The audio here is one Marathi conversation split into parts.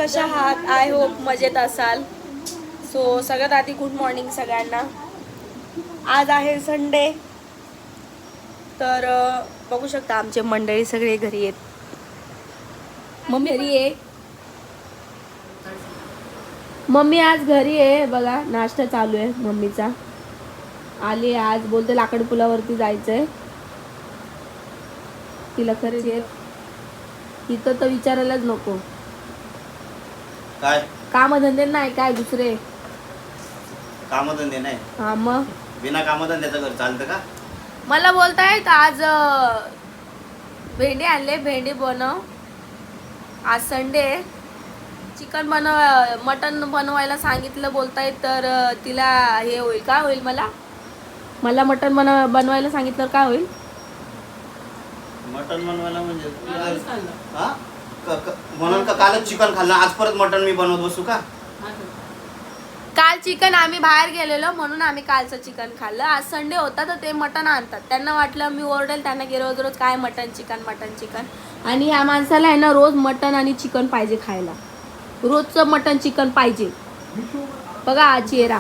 कशा आहात? आय होप मजेत असाल. सो सगळ्यात आधी गुड मॉर्निंग सगळ्यांना. आज आहे संडे, तर बघू शकता आमचे मंडळी सगळे घरी आहेत. मम्मी घरी आहे. मम्मी आज घरी आहे. बघा नाश्ता चालू आहे मम्मीचा. आली आज, बोलते लाकड पुलावरती जायचंय तिला. खरेदी इथं तर विचारायलाच नको. काय कामधंदे नाही काय दुसरे कामधंदे नाही? हा मग बिना कामधंद्याचं घर चालतं का? मला बोलतायत आज भेंडी आणले, भेंडी बनव. आज संडे, चिकन मटन बनवायला सांगितलं बोलतायत. तर तिला हे होईल, काय होईल? मला मटन बनवायला सांगितलं काय होईल? मटन बनवायला म्हणजे हा? म्हणून का कालच चिकन खाल्लं, आज परत मटन मी बनवत बसू का? काल चिकन आम्ही बाहेर गेलेलो म्हणून आम्ही कालचं चिकन खाल्लं. आज संडे होता तर ते मटन आणतात. त्यांना वाटलं मी ओरडेल त्यांना की रोज रोज काय मटन चिकन. आणि या माणसाला आहे ना रोज मटन आणि चिकन पाहिजे खायला. रोजचं मटन चिकन पाहिजे. बघा हा चेहरा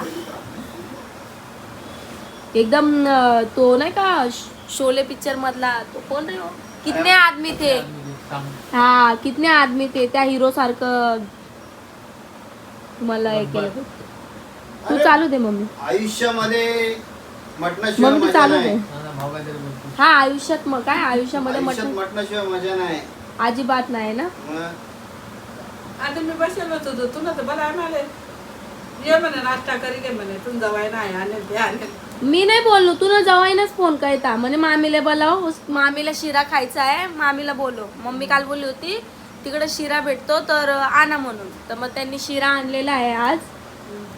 एकदम तो नाही का शोले पिक्चर मधला तो कोण रे? कितने आदमी थे, हा कितने आदमी थे, त्या हिरो सारखं मला हे केलं. तू चालू दे मम्मी. आयुष्यामध्ये मटणाशिवाय मम्मी मजा चालू दे. नाही. हा आयुष्यात मग काय आयुष्यामध्ये मटणाशिवाय मजा नाही अजिबात नाही ना. आता मी बसेल होतो तू ना तर बरं आम्हाला ये म्हणे नाश्ता करी घे म्हणे तुम जवाय नाही आणेल ते आणेल. मी नाही बोललो, तू ना जवाईनच फोन करता म्हणे मामीला बोलाव, मामीला शिरा खायचा आहे, मामीला बोलव. मम्मी काल बोलली होती तिकडे शिरा भेटतो तर आणा म्हणून. तर मग त्यांनी शिरा आणलेला आहे आज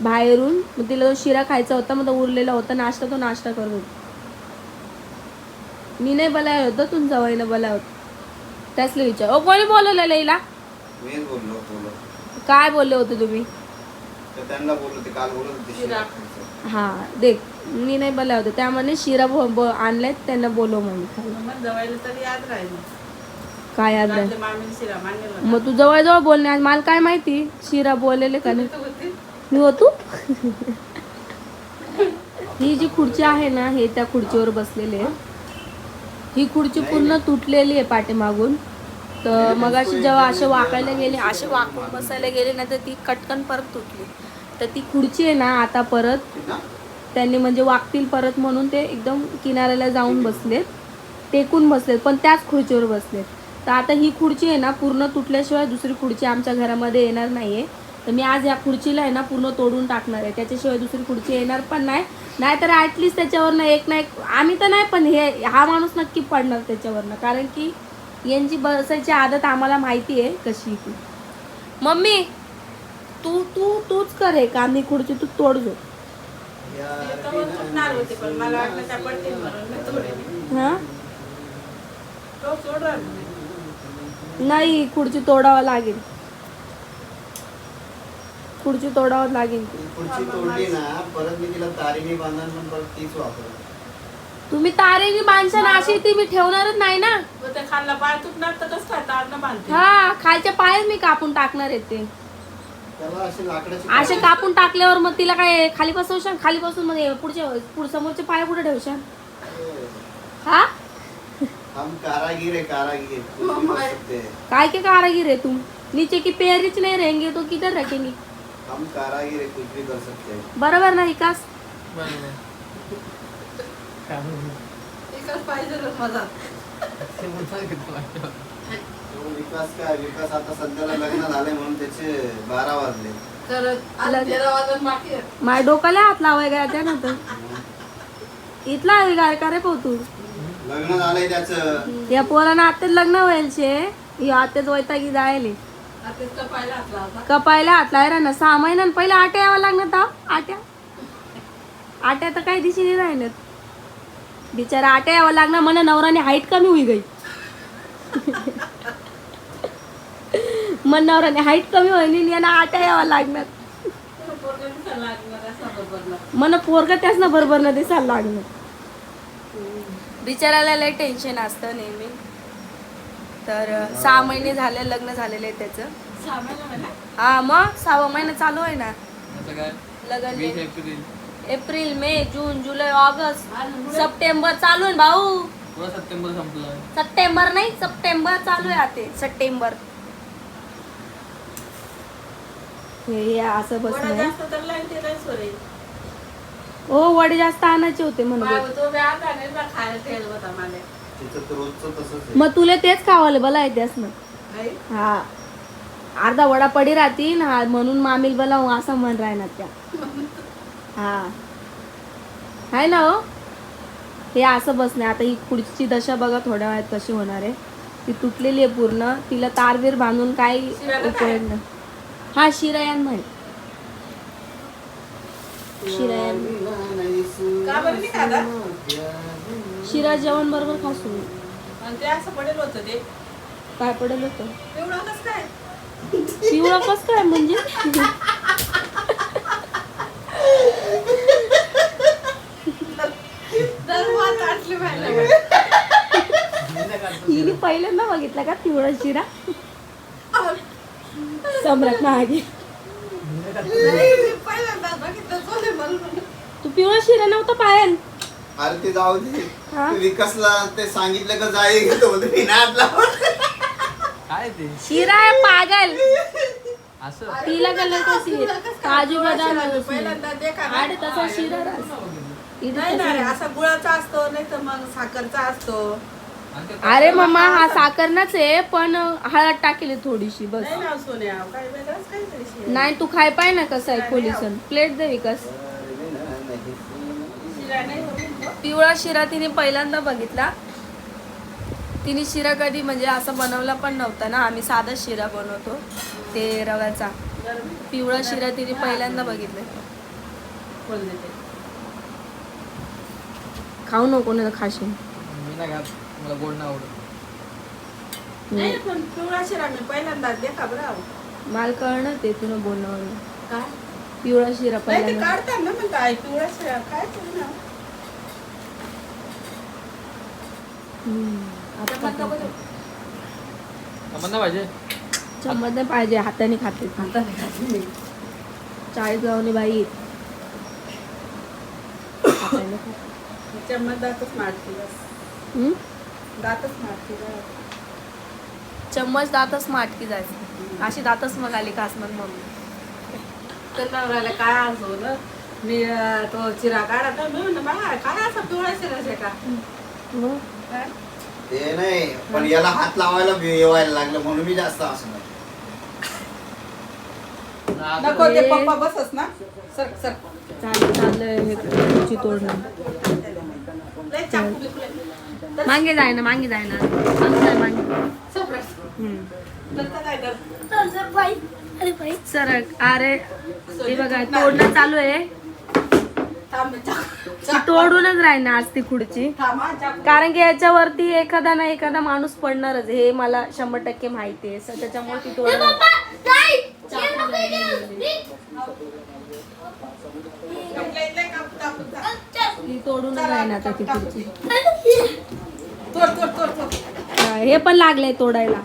बाहेरून. मग तिला तो शिरा खायचा होता, मग तो उरलेला होता नाश्ता, तो नाश्ता करत होता. मी नाही बोलाय होतं, तू जवाईनं बोलाय होतं. त्यासले विचार. ओ कोणी बोलवलेलं हिला? मीच बोललो. काय बोलले होते तुम्ही? तर त्यांना बोललो ते काल बोलत होते शिरा खायचं. हा देख, मी नाही बोलाय होतं. त्यामुळे शिरा आणलेत, त्यांना बोलव म्हणून खायला. मग जवायला तरी याद राहील. काय याद नाही? आपल्या मामीने शिरा मांडलेला मग तू जवळ बोलणे आज मला काय माहिती शिरा बोललेले का नाही. होती. मी होतो. ही जी खुर्ची आहे ना, हे त्या खुर्चीवर बसलेले आहे. ही खुर्ची पूर्ण तुटलेली आहे पाठीमागून. तर मग अशी जेव्हा असे वाकायला गेले, असे वाकून बसायला गेले ना, तर ती कटकन परत तुटली. तर ती खुर्ची आहे ना आता परत त्यांनी म्हणजे वागतील परत म्हणून ते एकदम किनाऱ्याला जाऊन बसलेत, टेकून बसलेत, पण त्याच खुर्चीवर बसलेत. तर आता ही खुर्ची आहे ना पूर्ण तुटल्याशिवाय दुसरी खुर्ची आमच्या घरामध्ये येणार नाहीये. तर मी आज या खुर्चीला आहे ना पूर्ण तोडून टाकणार आहे. त्याच्याशिवाय दुसरी खुर्ची येणार पण नाही. नाहीतर ॲटलिस्ट त्याच्यावरनं एक ना एक, आम्ही तर नाही पण हा माणूस नक्की पडणार त्याच्यावरनं. कारण की यांची बसायची आदत आम्हाला माहिती आहे कशी ती. मम्मी तूच कर हे काम. ही खुर्ची तू तोडजो. तुटणार होते पण मला वाटलं त्या पडतील म्हणून मी तोडली. हा तो सोडणार नाही, खुर्ची तोडावं लागेल. खुर्ची तोडावं लागेल. खुर्ची तोडली ना परत मी तिला तारीने बांधून पण परत तीच वापरत. तुम्ही तारेनी बांधशाल अशी ती मी ठेवणारच नाही ना. ते खाल्ला पाय तुटणार तर कसं काय तारनं बांधते. हा खालच्या पायच मी कापून टाकणार आहे ते. त्याला असे लाकडाचे असे कापून टाकल्यावर मग तिला काय खाली बसवशाल? खाली बसून मग समोरचे पाय कुठे ठेवशाल? हा हम कारागीर है कारागीर. कुछ भी कर सकते हैं. काय के कारागिर है तुम? नीचे की पैर नहीं रहेंगे तो किधर रखेंगे? हम कारागीर है कुछ भी कर सकते हैं. बरोबर ना विकास? एकच पाहिजे मला. तो विकास काय विकास आता सध्याला लग्न झाले म्हणून त्याचे 12 वाजले. तर आज 13 वाजून बाकी आहे. माझ्या डोक्याला हात लावाय गया त्या नंतर इथला गाय का रे भाऊ तू? लग्न झालंय त्याचं. या पोरानं आत्ताच लग्न व्हायला शे. आत्ताच वैतागी जायले. आता कपायला हात लावता. कपायला हात लायला ना 6 महिन्यां पहिले आट्या यावं लागणार तर आट्या तर काही दिशी नाही राहिल्यात. बिचारा आट्या यावं लागणार. म्हणा नवराने हाईट कमी होई गई. मन नवराने हाईट कमी होईल यांना आट्या यावं लागणार. पोरगं दिसायला लागणार असा बरोबर. मन पोरग त्याच ना बरोबर न दिसायला लागणार. बिचाराला लय टेन्शन असतं नेहमी. तर 6 महिने झाले लग्न झालेले त्याचं. सहा महिना म्हणा. हा मग 6वा महिना चालू आहे ना आता काय लगन 20 एप्रिल एप्रिल मे जून जुलै ऑगस्ट सप्टेंबर चालू आहे ना भाऊ. पुरा सप्टेंबर संपला. सप्टेंबर नाही सप्टेंबर चालू आहे आता सप्टेंबर. हे असं वडा बसलंय. जास्त तर लाईन ते लय सोरे. हो वडे जास्त आणायचे होते म्हणून. तो व्याज आणि बा खायला ठेवलं होता मला. तिचं तर रोजचं तसंच आहे. मग तुला तेच खावाले बला येतेस ना. आई, हा अर्धा वडा पडी राहतील हा म्हणून मामील बोलाव असं म्हण राहणार त्या. हा आहे ना हो. हे असं बसणे आता ही खुर्चीची दशा बघा थोड्या वेळात कशी होणार आहे. ती तुटलेली आहे पूर्ण. तिला तारवीर बांधून काही शिरायला उपयोग नाही. हा शिरायन म्हण शिरायन का बरं नाही खादा? शिरा जेवण बरोबर खासू. आणि ते असं पडेल होतं ते. काय पडेल होतं एवढं कसं काय? पिवळा कस काय म्हणजे. दरवाज आटली पाहिजे. हिने पहिल्यांदा बघितला का पिवळा शिरा. सम्राट महागे नाही, पहिल्यांदाच बघितलं सोने म्हणून. तू पिवळा शिरा नव्हता पायल. अरे ते जाऊ दे. हा? ते विकासला ते सांगितलं का जाई घेतो बोलतो मी नाद लावून. काय ते शिरा आहे पागल. असं तिला कलर कशी काजू बदाम पहिल्यांदा देखा ना. आडे तसा शिरा रास. इथे नाही ना रे, तसा- असा गुळाचा असतो नाही तर मग साखरचा असतो. आणि ते अरे मम्मा हा साखरनाच आहे पण हळद टाकेली थोडीशी बस. नाही ना सोन्या, काय वेगळंच काहीतरी शिरा. नाही तू खाय पाय ना कसं आहे खोलीसन. प्लेट दे विकास. शिरा नाही होईल ना. पिवळा शिरा तिने पहिल्यांदा बघितला. तिने शिरा कधी म्हणजे असा बनवला पण नव्हता ना. आम्ही साधा शिरा बनवतो ते रव्याचा. पिवळा शिरा तिने पहिल्यांदा बघितला. कोण देते? खाऊ नको ना खाशील. मी नाही खात. मला गोड नाही आवडत. नाही पण पिवळा शिरा मी पहिल्यांदाच देखा बरं. मला कळणार ते तुला बोलणं. काय? पिवळा शिरा नाही ते पहिल्यांदा. काढतात ना मग काय पिवळा शिरा काय तुम्ही ना. आता चमचा बघ. आम्हाला पाहिजे. चम्मच नाही पाहिजे हाताने खाते. हाताने खाते मी. 40 गावने बाई. हाताने खाते. चम्मच दातच मारते बस. हम्म? दातच मारते बस. चम्मच दातच माटकी जायचं. अशी दातच मग आली खास मग मम्मी. तर नवऱ्याला काय असो ना मी तो चिरा काढा तर मी म्हणलं बाळा काय असा पिवळा शिराच आहे का? हो. काय? ते नाही पण याला हात लावायला येवायला लागलं म्हणून मी जास्त असं नाही. नको ते पप्पा बसस ना सर सर चाललंय हे खुर्ची तोडणं. लय चाकू बिकले. मागे जाय ना मागे जाय ना. मागे जाय मागे. नंतर काय कर? सर अरे हे बघा तोडणं चालू आहे. थांब ना, ती तोडूनच राहील आज ती खुर्ची. थांब हा, चाकू. कारण की याच्यावरती एखादा ना एखादा माणूस पडणारच हे मला 100% माहिती आहे. सर त्याच्यामुळे ती तोडणार. लय लय कापू कापू जा. ती तोडूनच राहील आता ती खुर्ची. तोड तोड तोड तोड हे पण लागलंय तोडायला.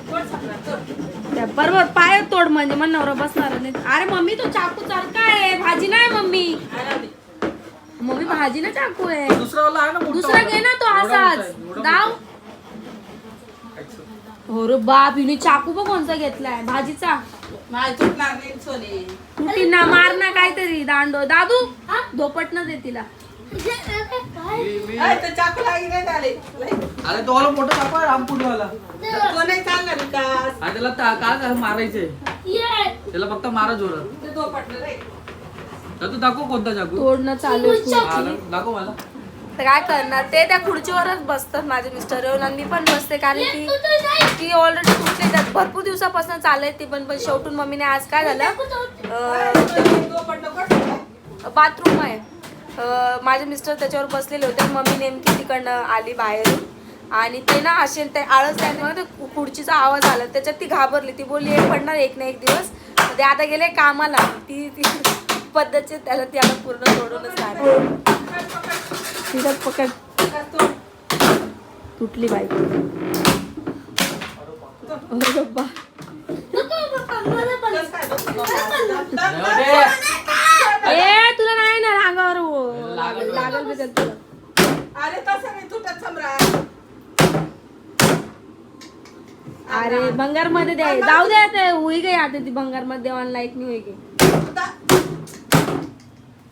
तोड सगळं, तोड. त्या बरोबर पाय तोड म्हणजे मग नवरा बसणार नाही. अरे मम्मी तो चाकू चाल काय भाजी नाही मम्मी. आला दे. मम्मी भाजी ना चाकू आहे. दुसरा वाला आहे ना मोठा दुसरा वाला. घे ना तो एवढा मोठा आहे, असाच एवढा दाव. मोठा आहे. हो रे बाप हिने चाकू बघ कोणता घेतलाय भाजीचा. नाही तुटणार नाही सोने. तुटी ना मार ना काहीतरी दांडो दादू धोपट न दे तिला. अय, तो चाकू लागी नाही झाले. अरे तो वाला मोठा चाकू आहे रामपूरवाला. तो नाही चालला विकास. आणि त्याला काय मारायचंय. त्याला फक्त मारा जोरात. ते दोपटलं रे. तर तू दाखव कोणता चाकू. तोडणं चालू आहे खुर्ची. आला, दाखव मला. तर काय करणार ते त्या खुर्चीवरच बसतात माझे मिस्टर येऊन आणि मी पण बसते कारण की ती ऑलरेडी तुटली त्यात भरपूर दिवसापासून चालत ती पण शेवटून मम्मीने आज काय झालं दोपटलं कोण? बाथरूम आहे. माझे मिस्टर त्याच्यावर बसलेले होते. मम्मी नेमकी तिकडनं आली बाहेरून आणि ते ना असे ते आळस आहे ते खुर्चीचा आवाज आला त्याच्यात ती घाबरली. ती बोलली एक पडणार एक ना एक दिवस. ते आता गेले कामाला. ती पद्धतचे त्याला ती आता पूर्ण सोडूनच राहणार. तिथंच पकड तुटली बाई. कसं काय बघतो? ए तुला नाही ना रांगावर लागल बिगल तुला. अरे तसं नाही तुटत सम्राट. अरे भंगार मध्ये द्या जाऊ दे आता होई गई आता ती भंगार मध्ये देवाला लाईक नाही होई गई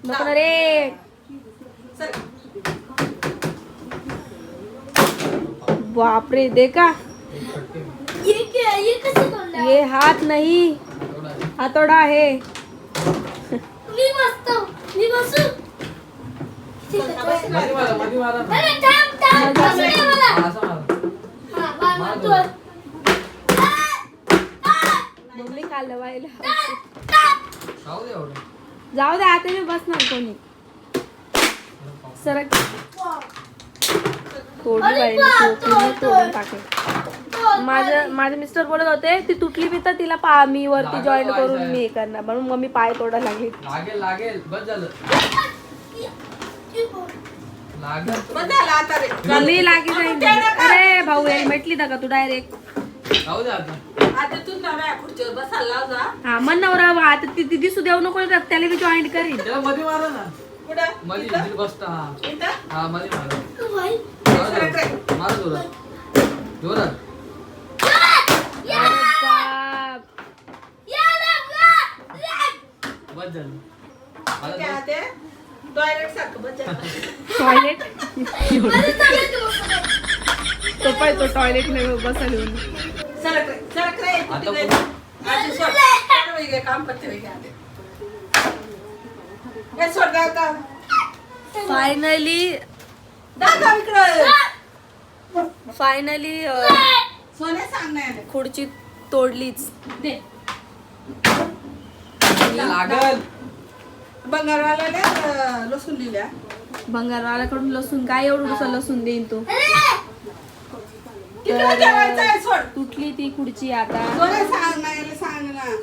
नको ना रे. बापरे देखा ये हाथ नहीं हाथोड़ा है. मध्ये मारा ना. असं मारा. मम्मी कालवायला खाऊ दे एवढं. जाऊ दे आता मी बसणार कोणी सरक तोडली बाईने तोडून टाकले. माझे मिस्टर बोलत होते ती तुटली बी तर तिला मी वरती जॉईन करून मी हे करणार म्हणून मम्मी पाय तोडायला लागली. लागेल लागेल बस झालं. लागेल. बस झालं आता रे. मम्मी लागी जाईल. अरे भाऊ हेल्मेट लिहिता का तू डायरेक्ट. खाऊ दे आता. आता तू नव्या खुर्चीवर बसायला लाव जा. हा मन नवरा आता ती दिसू देऊ नको त्याला मी जॉईन करीन. त्याला मध्ये मारा ना. कुठं? मध्ये इथं? इथे बसता. इथं? हा मध्ये मारा. सरक रे. मारा जोरात. जोरात. अरे बाप. बस झालं. ते आता टॉयलेट सारखं बस झालं. टॉयलेट तो पाय तो टॉयलेट नाही बसायला येऊन. सरक रे. सरक रे. आता कुठे गई? पुढं. आता सोड. सोड वेगळे काम पत्ते वेगळे आले. हे सोड दादा. फायनली दादा इकडं. सोने सांग नाही आले. खुर्ची तोडलीच. दे. लागल. बंगारवाल्याला लसूण दिल्या. भंगारवाल्याकडून लसूण काय एवढं लसूण देईन तू. तिकडे ठेवायचं आहे सोड. तुटली ती खुर्ची आता. सोने सांग नाही आले, सांग ना.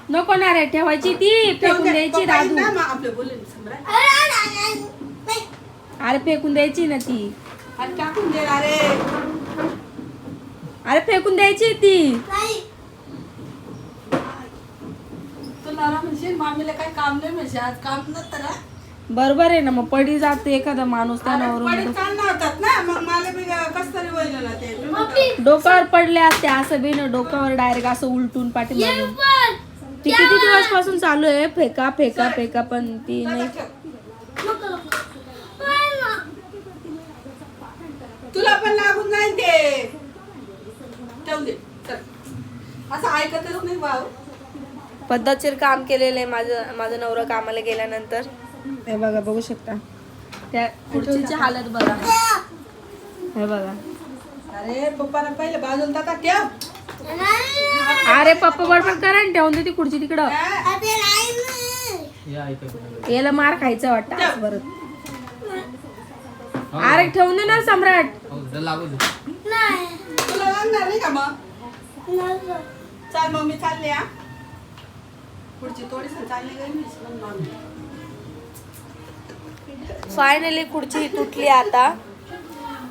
नको ना रे ठेवायची ती फेकून द्यायची पप्पा येईल दादू. ना, मग आपले बोलेल सम्राट. अरे फेकून द्यायची ना ती. आणि टाकून दे अरे. अरे फेकून द्यायची ती. तू नाना म्हणशील मामीला काही काम नाही म्हणशील आज काम नसतं ना. बरोबर आहे ना मग पडी जाते एखादा माणूस पडीत त्यावर चालणार होतात ना मग मला बी कस तरी होईल ना ते. डोक्यावर पडले असते असं बी ना डोक्यावर डायरेक्ट असं उलटून पाठी मारून. ती किती दिवस पासून चालू आहे फेका फेका फेका पण ती नाही. तुला पण लागून जाईल ते. ठेवू दे. चल. असं ऐकतच नाही भाऊ. पद्धतशीर काम केलेलं आहे माझा नवरा कामाला गेल्यानंतर. हे बघा बघू शकता त्या खुर्चीची हालत बघा. हे बघा. अरे पप्पाला पहिले बाजूला टाका ठेव. अरे पप्पा बडबड करा आणि ठेवून दे ती खुर्ची तिकडं. या ऐका. याला मार खायचा वाटतं आज परत. अरे ठेवून दे ना सम्राट. हो जरा लागू दे. तुला लागणार नाही का मग. चाल मग मी चालले हा. पुढची थोडीस चालली गई मी. फायनली खुर्ची तुटली आता.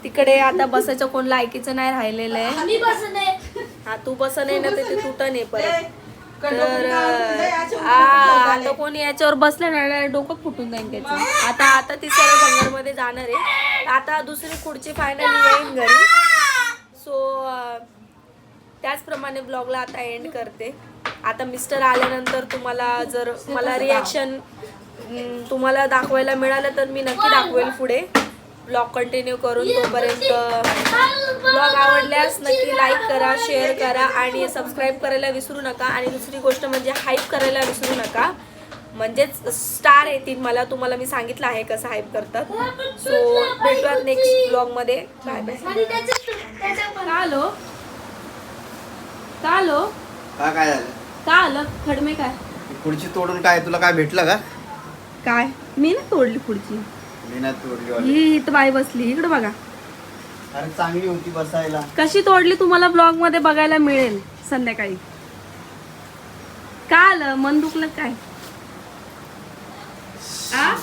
तिकडे आता बसायचं कोण लायकीचं नाही राहिलेलं आहे. हा तू बस नाही ना ते तुटन आहे परत. तर आता कोणी याच्यावर बसलं ना डोकं फुटून जाईल त्याचं. आता ती सर्व भंगारमध्ये जाणार आहे. आता दुसरी खुर्ची फायनली येईन घरी. सो त्याचप्रमाणे ब्लॉगला आता एंड करते. आता मिस्टर आल्यानंतर तुम्हाला जर मला रिॲक्शन तुम्हाला दाखवायला मिळालं तर मी नक्की दाखवेल पुढे ब्लॉग कंटिन्यू करून. तोपर्यंत ब्लॉग आवडल्यास नक्की लाईक करा, शेअर करा आणि सबस्क्राईब करायला विसरू नका. आणि दुसरी गोष्ट म्हणजे हाईप करायला विसरू नका. म्हणजेच स्टार येतील मला. तुम्हाला मी सांगितलं आहे कसं हाईप करतात. सो भेटूयात नेक्स्ट ब्लॉगमध्ये. Bye bye. का आलो काय झालं का आलं खडमे काय खुर्ची तोडून काय तुला काय भेटलं का. काय मी ना तोडली खुर्ची. मी नाही तोडली. ही इथं बाई बसली इकडे बघा. अरे चांगली होती बसायला. कशी तोडली तुम्हाला ब्लॉग मध्ये बघायला मिळेल संध्याकाळी. का आलं मन दुखलं काय. आ